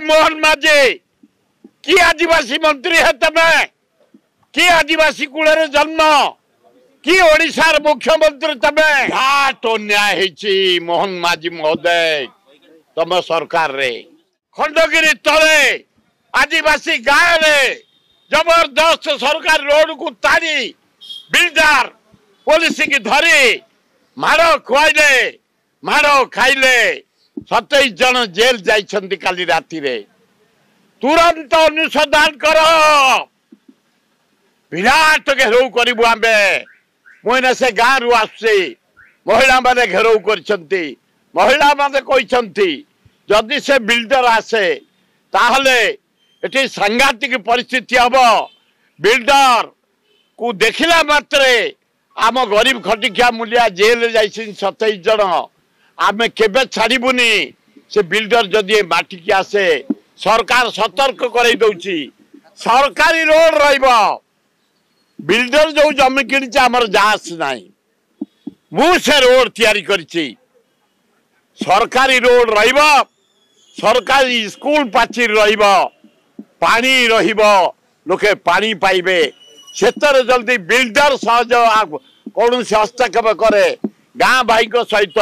मोहन माझी कि आदिवासी मंत्री है तमे कि आदिवासी कूल जन्म कि ओडिशार मुख्यमंत्री तमे घाट अन्याय मोहन माझी महोदय तम सरकार रे खंडगिरी तले आदिवासी गाँव रे जबरदस्त सरकार रोड को तारी बिल्डर पुलिस की धरी माड़ खुआइले माड़ खाइले 27 जन जेल जाइछंती काली राती रे तुरंत अनुसंधान कर विराट घेराव करू आमे मुझे से गाँव रु आसी महिला माने घेराव करछंती महिला माने कहछंती जदि से बिल्डर आसे ताहले एटी सांघातिक परिस्थिति हम बिल्डर को देखला मात्रे आम गरीब खटिकिया मूलिया जेल जाइछ 27 जन आमे केबे छाड़बुनी से बिल्डर जदि माटिकी आसे सरकार सतर्क कराई दउची सरकारी रोड रहिबो बिल्डर जो जमी किणी आमर जास नाही मु से रोड तैयारी करछि सरकारी रोड रहिबो सरकारी स्कूल पाचीर रहिबो पानी रहिबो लोके पानी पाइबे सेतर जल्दी बिल्डर सहज कौन से हस्तक्षेप करे गाँ भाई को सहित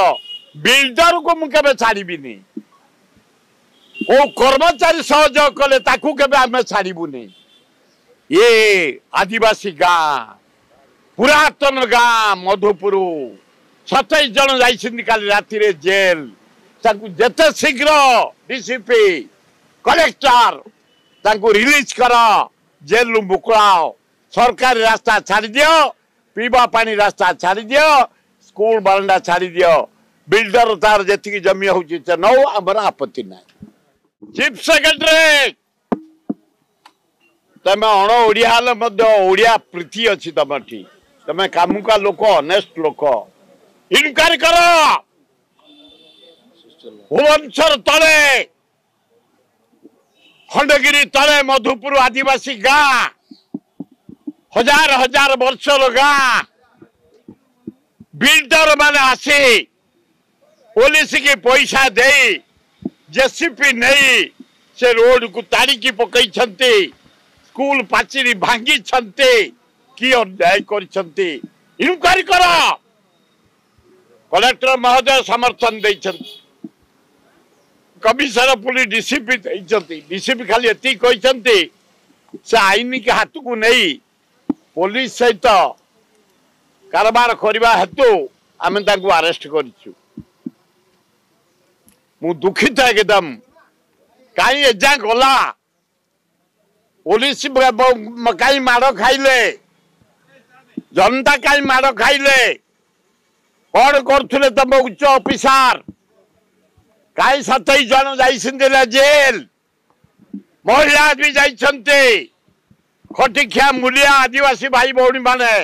बिल्डर को मुझे छाड़बी ओ कर्मचारी सहयोग कले ताकू केबे आमे छाड़बुनी ये आदिवासी गाँ पुरातन गाँ मधुपुर 27 जन जाइछिन काली राती रे जेल ताकू जते शीघ्र डीसीपी कलेक्टर ताकू रिलीज कर जेल रु मुकुलाओ सरकारी रास्ता छाड़ी दियो पीवा पानी रास्ता छाड़ी दियो स्कूल बरंडा छाड़ी दियो बिल्डर तार जति जमी होची नौ आमर आपत्ति ना चीफ सेक्रेटरी तमे अण ओडिया ओडिया प्रीति अच्छी तम तमे कामुका लोक ऑनेस्ट लोक इनक्वारी कर भुवनेश्वर तले खंडगिरी तले मधुपुर आदिवासी गाँ हजार हजार वर्षर गाँ बिल्डर माने आसी पुलिस की पैसा दे जेसीपी नहीं से रोड को तारिकी पकई स्कूल पाचेरी भांगी कि अन्याय करछंती इनक्वारी कर कलेक्टर महोदय समर्थन दे कमिशनर पुलिस डीसीपी खाली एति कहते से आईन के हाथ को नहीं पुलिस सहित कारबार करने हेतु आम अरेस्ट करूँ मु दुखित एकदम कहीं एजा गला पुलिस कहीं माड़ खाइले जनता कहीं माड़ खाइले कौन करथुले तम उच्च ऑफिसर कहीं 27 जन जाइछन्ते जेल महिला भी जाइछन्ते खटिखिया मूलिया आदिवासी भाई भौणी माने